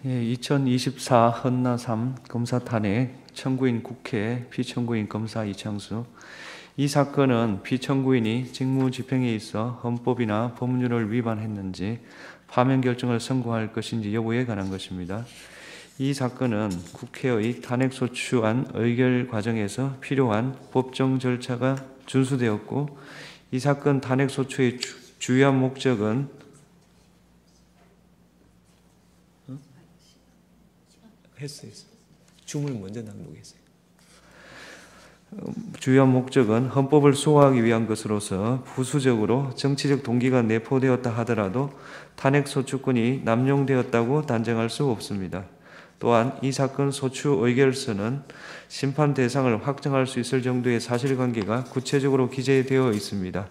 2024 헌나 3 검사 탄핵, 청구인 국회, 피청구인 검사 이창수. 이 사건은 피청구인이 직무집행에 있어 헌법이나 법률을 위반했는지 파면 결정을 선고할 것인지 여부에 관한 것입니다. 이 사건은 국회의 탄핵소추안 의결 과정에서 필요한 법정 절차가 준수되었고, 이 사건 탄핵소추의 주요한 목적은 했어요. 줌을 먼저 낭독했어요. 주요한 목적은 헌법을 수호하기 위한 것으로서 부수적으로 정치적 동기가 내포되었다 하더라도 탄핵소추권이 남용되었다고 단정할 수 없습니다. 또한 이 사건 소추 의결서는 심판 대상을 확정할 수 있을 정도의 사실관계가 구체적으로 기재되어 있습니다.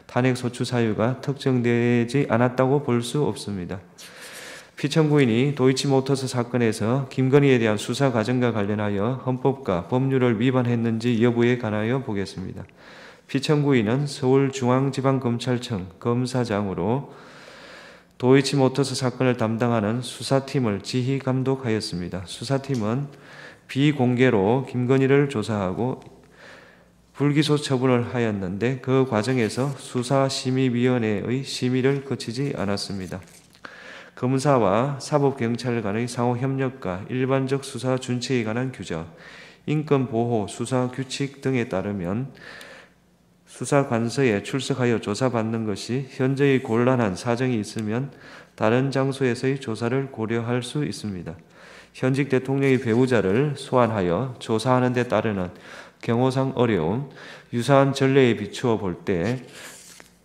탄핵소추 사유가 특정되지 않았다고 볼 수 없습니다. 피청구인이 도이치모터스 사건에서 김건희에 대한 수사 과정과 관련하여 헌법과 법률을 위반했는지 여부에 관하여 보겠습니다. 피청구인은 서울중앙지방검찰청 검사장으로 도이치모터스 사건을 담당하는 수사팀을 지휘 감독하였습니다. 수사팀은 비공개로 김건희를 조사하고 불기소 처분을 하였는데, 그 과정에서 수사심의위원회의 심의를 거치지 않았습니다. 검사와 사법경찰 간의 상호협력과 일반적 수사 준칙에 관한 규정, 인권보호 수사 규칙 등에 따르면 수사관서에 출석하여 조사받는 것이 현재의 곤란한 사정이 있으면 다른 장소에서의 조사를 고려할 수 있습니다. 현직 대통령의 배우자를 소환하여 조사하는 데 따르는 경호상 어려움, 유사한 전례에 비추어 볼 때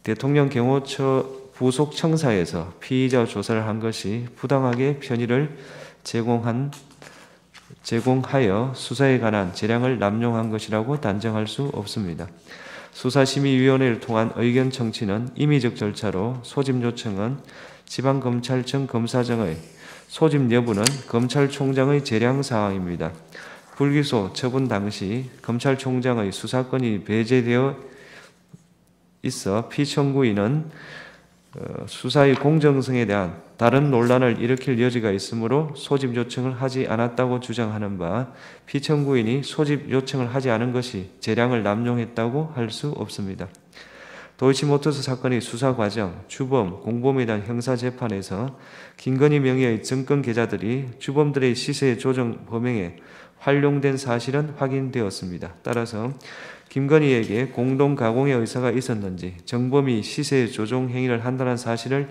대통령 경호처 부속 청사에서 피의자 조사를 한 것이 부당하게 편의를 제공하여 수사에 관한 재량을 남용한 것이라고 단정할 수 없습니다. 수사심의위원회를 통한 의견 청취는 임의적 절차로, 소집 요청은 지방검찰청 검사장의, 소집 여부는 검찰총장의 재량사항입니다. 불기소 처분 당시 검찰총장의 수사권이 배제되어 있어 피청구인은 수사의 공정성에 대한 다른 논란을 일으킬 여지가 있으므로 소집 요청을 하지 않았다고 주장하는 바, 피청구인이 소집 요청을 하지 않은 것이 재량을 남용했다고 할 수 없습니다. 도이치모터스 사건의 수사 과정, 주범, 공범에 대한 형사재판에서 김건희 명의의 정권 계좌들이 주범들의 시세 조정 범행에 활용된 사실은 확인되었습니다. 따라서 김건희에게 공동 가공의 의사가 있었는지, 정범이 시세 조종 행위를 한다는 사실을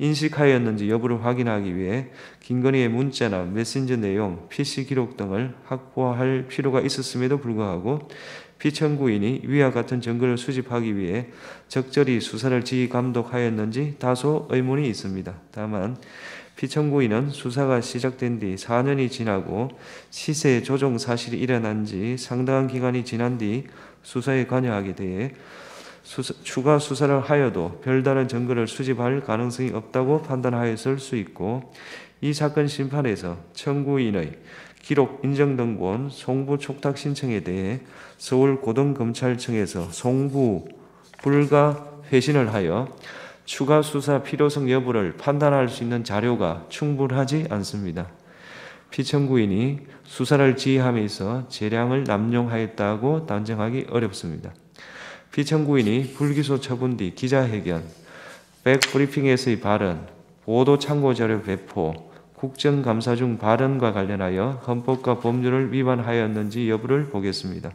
인식하였는지 여부를 확인하기 위해 김건희의 문자나 메신저 내용, PC 기록 등을 확보할 필요가 있었음에도 불구하고 피청구인이 위와 같은 증거를 수집하기 위해 적절히 수사를 지휘 감독하였는지 다소 의문이 있습니다. 다만 피청구인은 수사가 시작된 뒤 4년이 지나고 시세 조종 사실이 일어난 지 상당한 기간이 지난 뒤 수사에 관여하게 돼 추가 수사를 하여도 별다른 증거를 수집할 가능성이 없다고 판단하였을 수 있고, 이 사건 심판에서 청구인의 기록 인정등본 송부 촉탁 신청에 대해 서울고등검찰청에서 송부 불가 회신을 하여 추가 수사 필요성 여부를 판단할 수 있는 자료가 충분하지 않습니다. 피청구인이 수사를 지휘함에 있어 재량을 남용하였다고 단정하기 어렵습니다. 피청구인이 불기소 처분 뒤 기자회견, 백브리핑에서의 발언, 보도 참고자료 배포, 국정감사 중 발언과 관련하여 헌법과 법률을 위반하였는지 여부를 보겠습니다.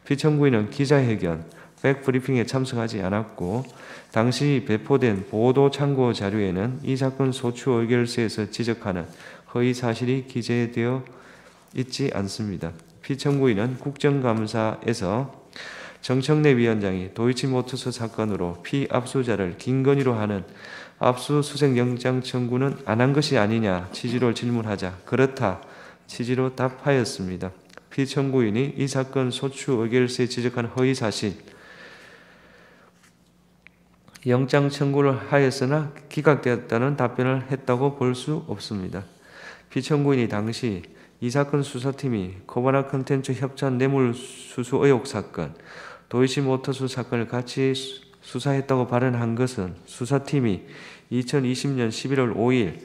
피청구인은 기자회견, 백브리핑에 참석하지 않았고, 당시 배포된 보도 참고 자료에는 이 사건 소추 의결서에서 지적하는 허위 사실이 기재되어 있지 않습니다. 피청구인은 국정감사에서 정청래 위원장이 도이치모터스 사건으로 피압수자를 김건희로 하는 압수수색 영장 청구는 안 한 것이 아니냐 취지로 질문하자 그렇다 취지로 답하였습니다. 피청구인이 이 사건 소추 의결서에 지적한 허위 사실, 영장 청구를 하였으나 기각되었다는 답변을 했다고 볼 수 없습니다. 피청구인이 당시 이 사건 수사팀이 코바나 컨텐츠 협찬 뇌물수수 의혹 사건, 도이치모터스 사건을 같이 수사했다고 발언한 것은 수사팀이 2020년 11월 5일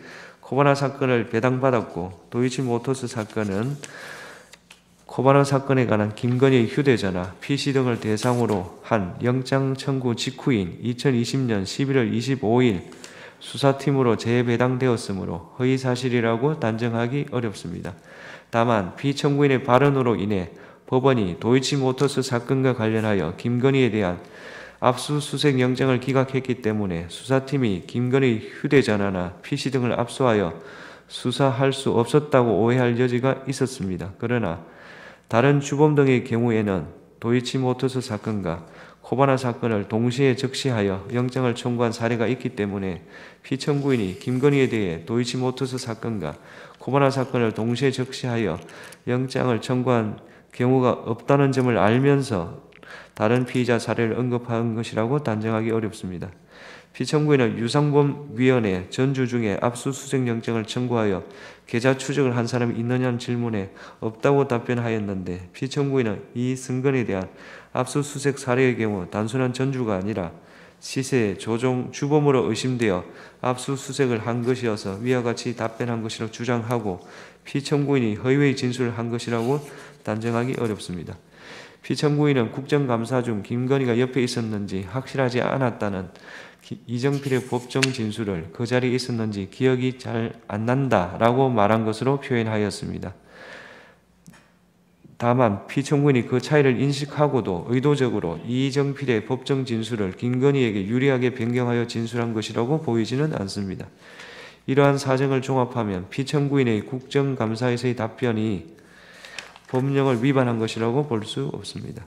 코바나 사건을 배당받았고 도이치모터스 사건은 코바나 사건에 관한 김건희의 휴대전화, PC 등을 대상으로 한 영장 청구 직후인 2020년 11월 25일 수사팀으로 재배당되었으므로 허위사실이라고 단정하기 어렵습니다. 다만 피청구인의 발언으로 인해 법원이 도이치모터스 사건과 관련하여 김건희에 대한 압수수색 영장을 기각했기 때문에 수사팀이 김건희 휴대전화나 PC 등을 압수하여 수사할 수 없었다고 오해할 여지가 있었습니다. 그러나 다른 주범 등의 경우에는 도이치모터스 사건과 코바나 사건을 동시에 적시하여 영장을 청구한 사례가 있기 때문에 피청구인이 김건희에 대해 도이치모터스 사건과 코바나 사건을 동시에 적시하여 영장을 청구한 경우가 없다는 점을 알면서 다른 피의자 사례를 언급한 것이라고 단정하기 어렵습니다. 피청구인은 유상범위원회 전주 중에 압수수색 영장을 청구하여 계좌 추적을 한 사람이 있느냐는 질문에 없다고 답변하였는데 피청구인은 이 승건에 대한 압수수색 사례의 경우 단순한 전주가 아니라 시세 조종 주범으로 의심되어 압수수색을 한 것이어서 위와 같이 답변한 것이라고 주장하고 피청구인이 허위의 진술을 한 것이라고 단정하기 어렵습니다. 피청구인은 국정감사 중 김건희가 옆에 있었는지 확실하지 않았다는 이정필의 법정 진술을 그 자리에 있었는지 기억이 잘 안 난다라고 말한 것으로 표현하였습니다. 다만 피청구인이 그 차이를 인식하고도 의도적으로 이정필의 법정 진술을 김건희에게 유리하게 변경하여 진술한 것이라고 보이지는 않습니다. 이러한 사정을 종합하면 피청구인의 국정감사에서의 답변이 법령을 위반한 것이라고 볼 수 없습니다.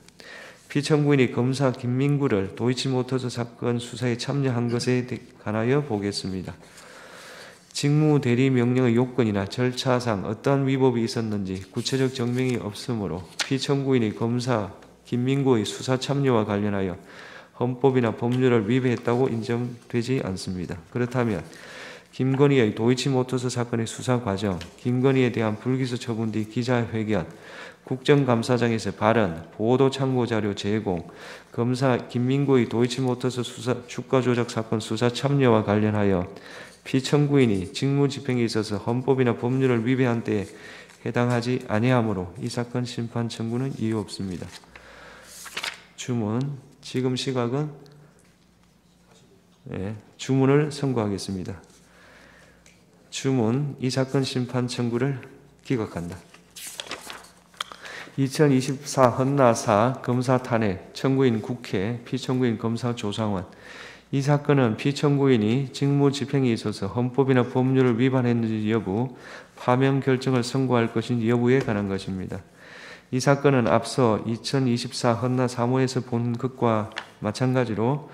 피청구인이 검사 김민구를 도이치모터스 사건 수사에 참여한 것에 관하여 보겠습니다. 직무 대리 명령의 요건이나 절차상 어떠한 위법이 있었는지 구체적 증명이 없으므로 피청구인이 검사 김민구의 수사 참여와 관련하여 헌법이나 법률을 위배했다고 인정되지 않습니다. 그렇다면 김건희의 도이치모터스 사건의 수사 과정, 김건희에 대한 불기소 처분 뒤 기자회견, 국정감사장에서 발언, 보도 참고 자료 제공, 검사 김민구의 도이치모터스 수사 주가 조작 사건 수사 참여와 관련하여 피청구인이 직무집행에 있어서 헌법이나 법률을 위배한 때에 해당하지 아니하므로 이 사건 심판 청구는 이유 없습니다. 주문, 지금 시각은 주문을 선고하겠습니다. 주문, 이 사건 심판 청구를 기각한다. 2024 헌나사 검사 탄핵, 청구인 국회, 피청구인 검사 조상원. 이 사건은 피청구인이 직무집행에 있어서 헌법이나 법률을 위반했는지 여부, 파면 결정을 선고할 것인지 여부에 관한 것입니다. 이 사건은 앞서 2024 헌나 사무에서 본 것과 마찬가지로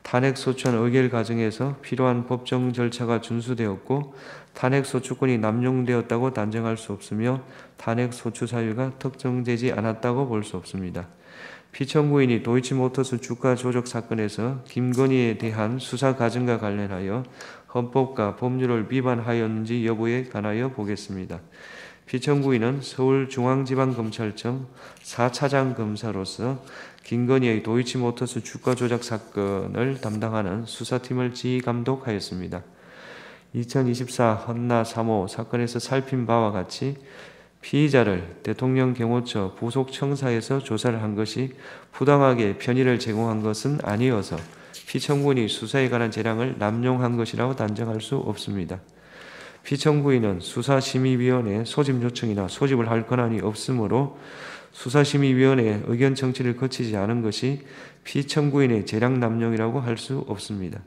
탄핵소추안 의결 과정에서 필요한 법정 절차가 준수되었고 탄핵소추권이 남용되었다고 단정할 수 없으며 탄핵소추 사유가 특정되지 않았다고 볼 수 없습니다. 피청구인이 도이치모터스 주가 조작 사건에서 김건희에 대한 수사 과정과 관련하여 헌법과 법률을 위반하였는지 여부에 관하여 보겠습니다. 피청구인은 서울중앙지방검찰청 4차장 검사로서 김건희의 도이치모터스 주가 조작 사건을 담당하는 수사팀을 지휘감독하였습니다. 2024 헌나 3호 사건에서 살핀 바와 같이 피의자를 대통령 경호처 부속청사에서 조사를 한 것이 부당하게 편의를 제공한 것은 아니어서 피청구인이 수사에 관한 재량을 남용한 것이라고 단정할 수 없습니다. 피청구인은 수사심의위원회 소집 요청이나 소집을 할 권한이 없으므로 수사심의위원회의 의견 청취를 거치지 않은 것이 피청구인의 재량 남용이라고 할 수 없습니다.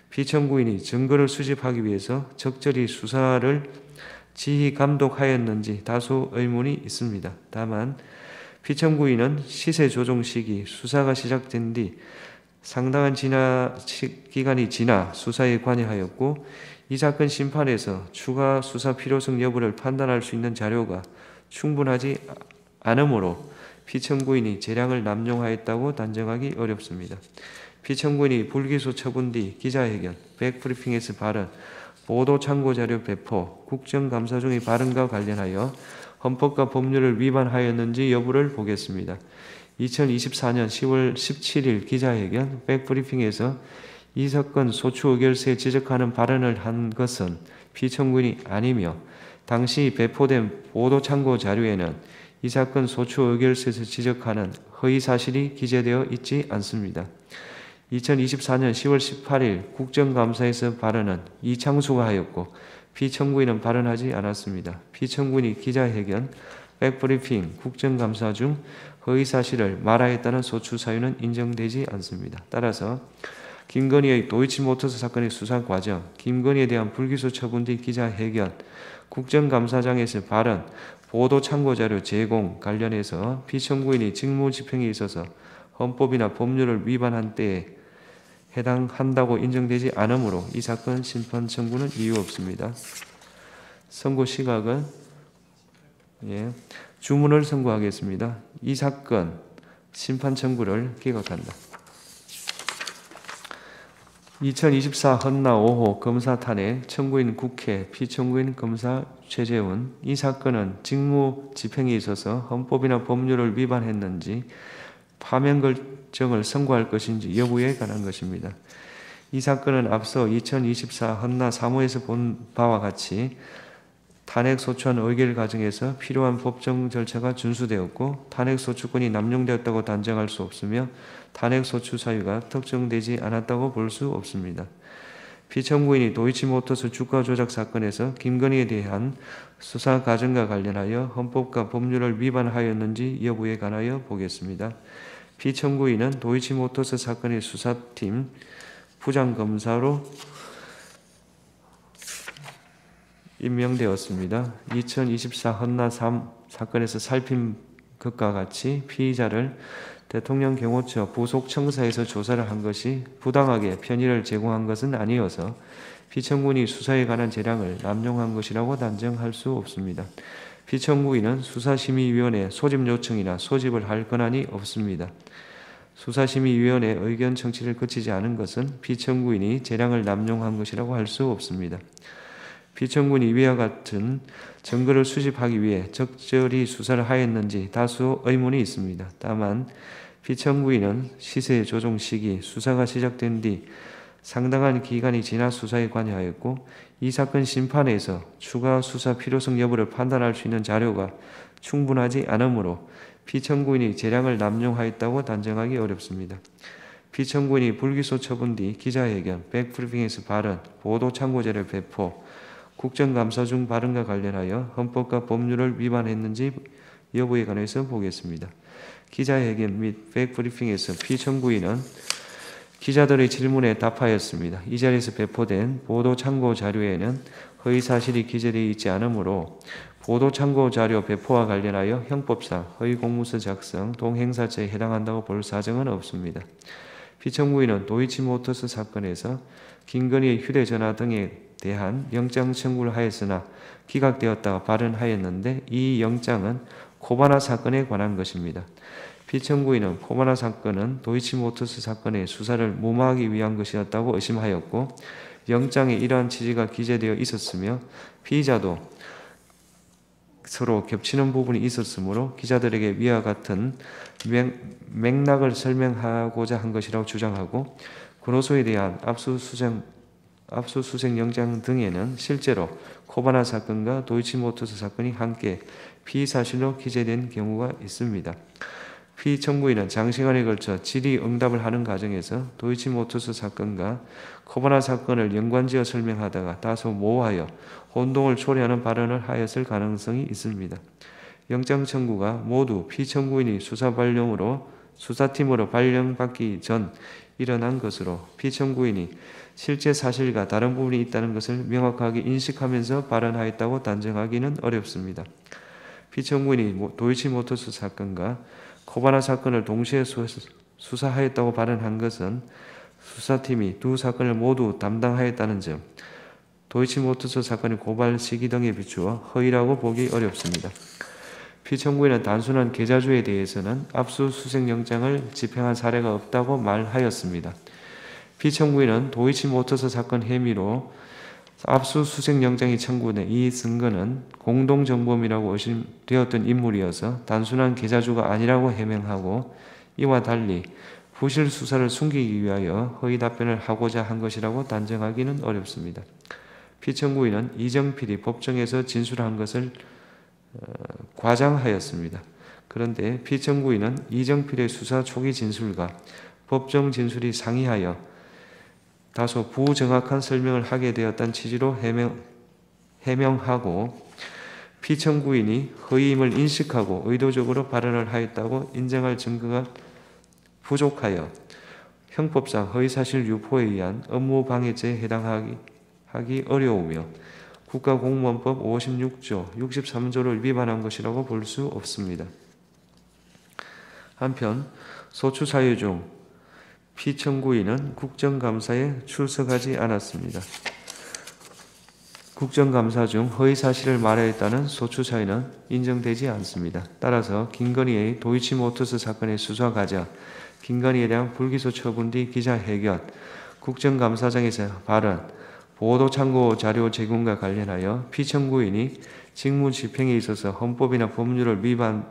피청구인이 증거를 수집하기 위해서 적절히 수사를 지휘 감독하였는지 다소 의문이 있습니다. 다만 피청구인은 시세 조종 시기 수사가 시작된 뒤 상당한 기간이 지나 수사에 관여하였고 이 사건 심판에서 추가 수사 필요성 여부를 판단할 수 있는 자료가 충분하지 않으므로 피청구인이 재량을 남용하였다고 단정하기 어렵습니다. 피청구인이 불기소 처분 뒤 기자회견, 백브리핑에서 발언, 보도 참고 자료 배포, 국정감사 중의 발언과 관련하여 헌법과 법률을 위반하였는지 여부를 보겠습니다. 2024년 10월 17일 기자회견, 백브리핑에서 이 사건 소추 의결서에 지적하는 발언을 한 것은 피청구인이 아니며 당시 배포된 보도 참고 자료에는 이 사건 소추 의결서에서 지적하는 허위 사실이 기재되어 있지 않습니다. 2024년 10월 18일 국정감사에서 발언은 이창수가 하였고 피청구인은 발언하지 않았습니다. 피청구인이 기자회견, 백브리핑, 국정감사 중 허위사실을 말하였다는 소추 사유는 인정되지 않습니다. 따라서 김건희의 도이치모터스 사건의 수사 과정, 김건희에 대한 불기소 처분 뒤 기자회견, 국정감사장에서 발언, 보도 참고자료 제공 관련해서 피청구인이 직무집행에 있어서 헌법이나 법률을 위반한 때에 해당한다고 인정되지 않으므로 이 사건 심판 청구는 이유 없습니다. 선고 시각은 주문을 선고하겠습니다. 이 사건 심판 청구를 기각한다. 2024 헌나 5호 검사 탄핵 청구인 국회 피청구인 검사 최재훈 이 사건은 직무 집행에 있어서 헌법이나 법률을 위반했는지 파면 결정을 선고할 것인지 여부에 관한 것입니다. 이 사건은 앞서 2024 헌나 3호에서 본 바와 같이 탄핵소추안 의결 과정에서 필요한 법정 절차가 준수되었고 탄핵소추권이 남용되었다고 단정할 수 없으며 탄핵소추 사유가 특정되지 않았다고 볼 수 없습니다. 피청구인이 도이치모터스 주가 조작 사건에서 김건희에 대한 수사 과정과 관련하여 헌법과 법률을 위반하였는지 여부에 관하여 보겠습니다. 피청구인은 도이치모터스 사건의 수사팀 부장검사로 임명되었습니다. 2024 헌나 3 사건에서 살핀 것과 같이 피의자를 대통령 경호처 부속청사에서 조사를 한 것이 부당하게 편의를 제공한 것은 아니어서 피청구인이 수사에 관한 재량을 남용한 것이라고 단정할 수 없습니다. 피청구인은 수사심의위원회 소집 요청이나 소집을 할 권한이 없습니다. 수사심의위원회 의견 청취를 거치지 않은 것은 피청구인이 재량을 남용한 것이라고 할 수 없습니다. 피청구인이 위와 같은 증거를 수집하기 위해 적절히 수사를 하였는지 다수 의문이 있습니다. 다만 피청구인은 시세 조정 시기 수사가 시작된 뒤 상당한 기간이 지나 수사에 관여하였고 이 사건 심판에서 추가 수사 필요성 여부를 판단할 수 있는 자료가 충분하지 않으므로 피청구인이 재량을 남용하였다고 단정하기 어렵습니다. 피청구인이 불기소 처분 뒤 기자회견, 백브리핑에서 발언, 보도 참고자료 배포, 국정감사 중 발언과 관련하여 헌법과 법률을 위반했는지 여부에 관해서 보겠습니다. 기자회견 및 백브리핑에서 피청구인은 기자들의 질문에 답하였습니다. 이 자리에서 배포된 보도 참고 자료에는 허위사실이 기재되어 있지 않으므로 보도 참고 자료 배포와 관련하여 형법상 허위공문서 작성, 동행사죄에 해당한다고 볼 사정은 없습니다. 피청구인은 도이치모터스 사건에서 김건희의 휴대전화 등에 대한 영장 청구를 하였으나 기각되었다가 발언하였는데 이 영장은 코바나 사건에 관한 것입니다. 피청구인은 코바나 사건은 도이치모터스 사건의 수사를 무마하기 위한 것이었다고 의심하였고 영장에 이러한 취지가 기재되어 있었으며 피의자도 서로 겹치는 부분이 있었으므로 기자들에게 위와 같은 맥락을 설명하고자 한 것이라고 주장하고 근호소에 대한 압수수색 영장 등에는 실제로 코바나 사건과 도이치모터스 사건이 함께 피의사실로 기재된 경우가 있습니다. 피청구인은 장시간에 걸쳐 질의응답을 하는 과정에서 도이치모터스 사건과 코바나 사건을 연관지어 설명하다가 다소 모호하여 혼동을 초래하는 발언을 하였을 가능성이 있습니다. 영장 청구가 모두 피청구인이 수사팀으로 발령받기 전 일어난 것으로 피청구인이 실제 사실과 다른 부분이 있다는 것을 명확하게 인식하면서 발언하였다고 단정하기는 어렵습니다. 피청구인이 도이치모터스 사건과 코바나 사건을 동시에 수사하였다고 발언한 것은 수사팀이 두 사건을 모두 담당하였다는 점, 도이치모터스 사건의 고발 시기 등에 비추어 허위라고 보기 어렵습니다. 피청구인은 단순한 계좌주에 대해서는 압수수색 영장을 집행한 사례가 없다고 말하였습니다. 피청구인은 도이치모터스 사건 혐의로 압수수색 영장이 청구된 이 증거는 공동정범이라고 의심되었던 인물이어서 단순한 계좌주가 아니라고 해명하고 이와 달리 부실 수사를 숨기기 위하여 허위 답변을 하고자 한 것이라고 단정하기는 어렵습니다. 피청구인은 이정필이 법정에서 진술한 것을 과장하였습니다. 그런데 피청구인은 이정필의 수사 초기 진술과 법정 진술이 상이하여 다소 부정확한 설명을 하게 되었다는 취지로 해명하고 피청구인이 허위임을 인식하고 의도적으로 발언을 하였다고 인정할 증거가 부족하여 형법상 허위사실 유포에 의한 업무방해죄에 해당하기 어려우며 국가공무원법 56조, 63조를 위반한 것이라고 볼 수 없습니다. 한편 소추 사유 중 피청구인은 국정감사에 출석하지 않았습니다. 국정감사 중 허위사실을 말하였다는 소추 사유는 인정되지 않습니다. 따라서 김건희의 도이치모터스 사건의 수사 과정, 김건희에 대한 불기소 처분 뒤 기자회견, 국정감사장에서 발언, 보도참고 자료 제공과 관련하여 피청구인이 직무집행에 있어서 헌법이나 법률을 위반한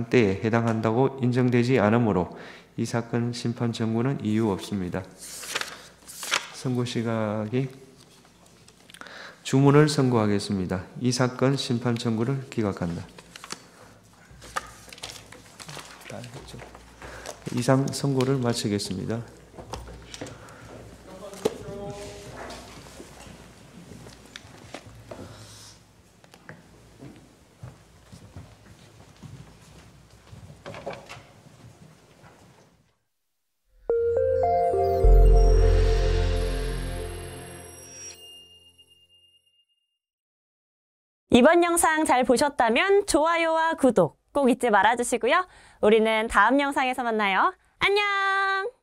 때에 해당한다고 인정되지 않으므로 이 사건 심판 청구는 이유 없습니다. 선고 시각이 주문을 선고하겠습니다. 이 사건 심판 청구를 기각한다. 이상 선고를 마치겠습니다. 이번 영상 잘 보셨다면 좋아요와 구독 꼭 잊지 말아주시고요. 우리는 다음 영상에서 만나요. 안녕!